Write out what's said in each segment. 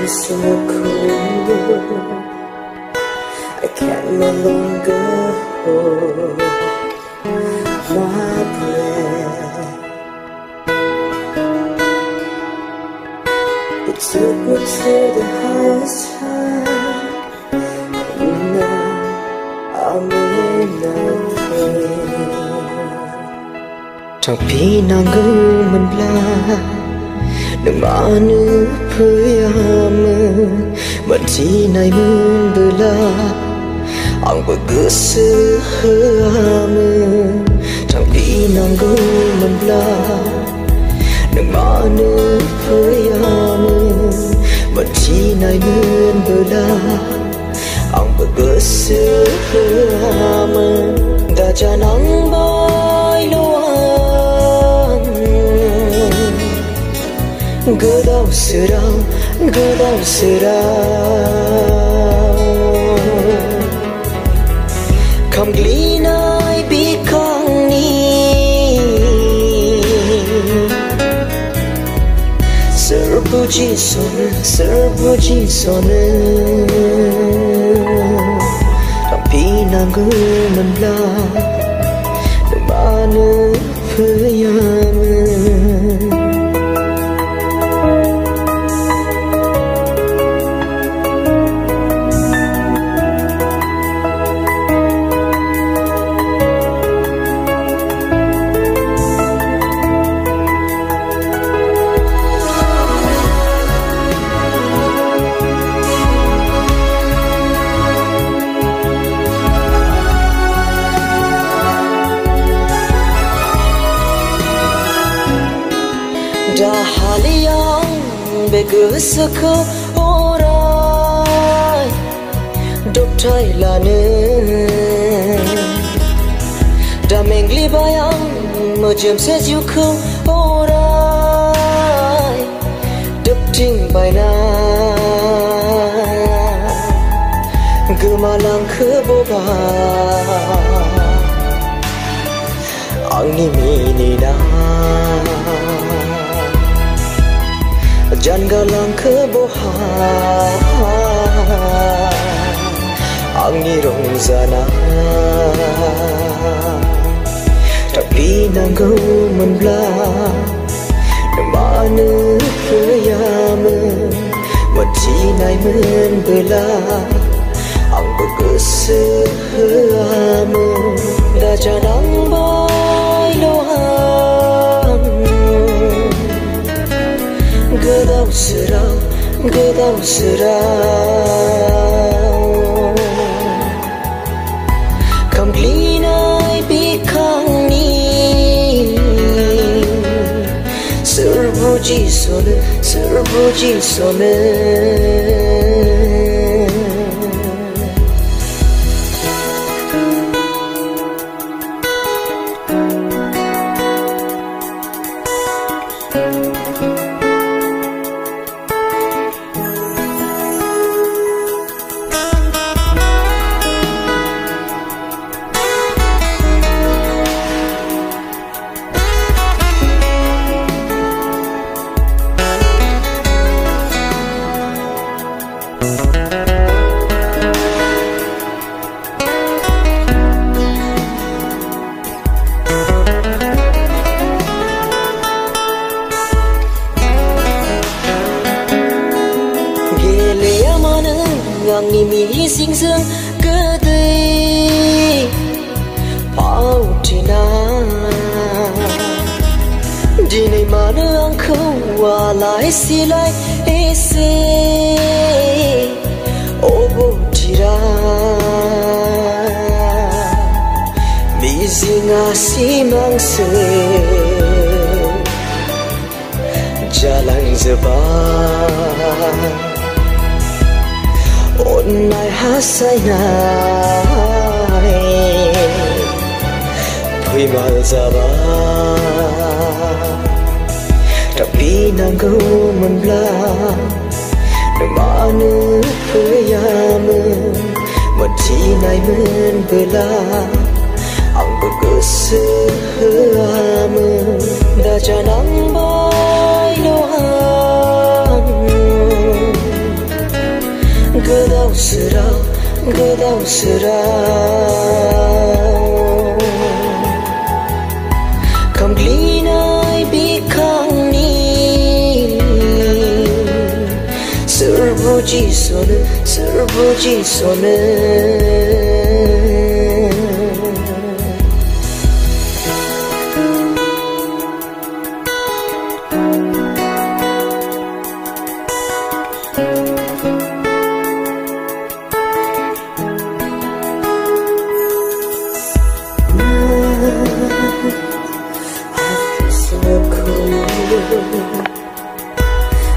is so cold. I can no longer hold my breath. It took me to the highest high, and now I'm in nothing. ทั้งพี่นางกูมันปลาหนึ่งมาเนื้อเพื่อมือบัดที่ในมือเบื่อลาอังเบื่อกุศลมือทั้งพี่นางกูมันปลาหนึ่งมาเนื้อเพื่อมือบัดที่ในมือเบื่อลาอังเบื่อกุศลมือแต่จะนั่งบอยลวGedau serau, gedau serau Kam glinai bikang ni Serbu jison Tapi nanggu menbla Mana peyama Dah hal yang begesaka orang dok Thailand dah mengli bayang macam sejuk orang dok ting baina gemalang keboba angni mini na Jan galang ke boha Angni rong zana Tapi nanggu menbla Namanu keyama Mati nai men bela Ang begesama Da janang boy loham Gedau serau Kam glinai bikang ni Serbu jison Ang imi sing sung kedai Pau tina Dinai mana angkau walai silai ese Obo tira Mizing asimang se Jalan zeban Onai hasai nai Pui mal zaba Tapi nanggu menbla Namanu peyama Mati nai men bela Ang begesama Da janang boy loham 그다음스러워 감기나이 비강니 슬부지소는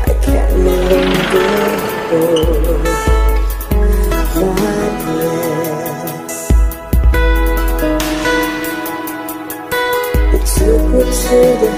I can't no longer hold my breath. It took me to the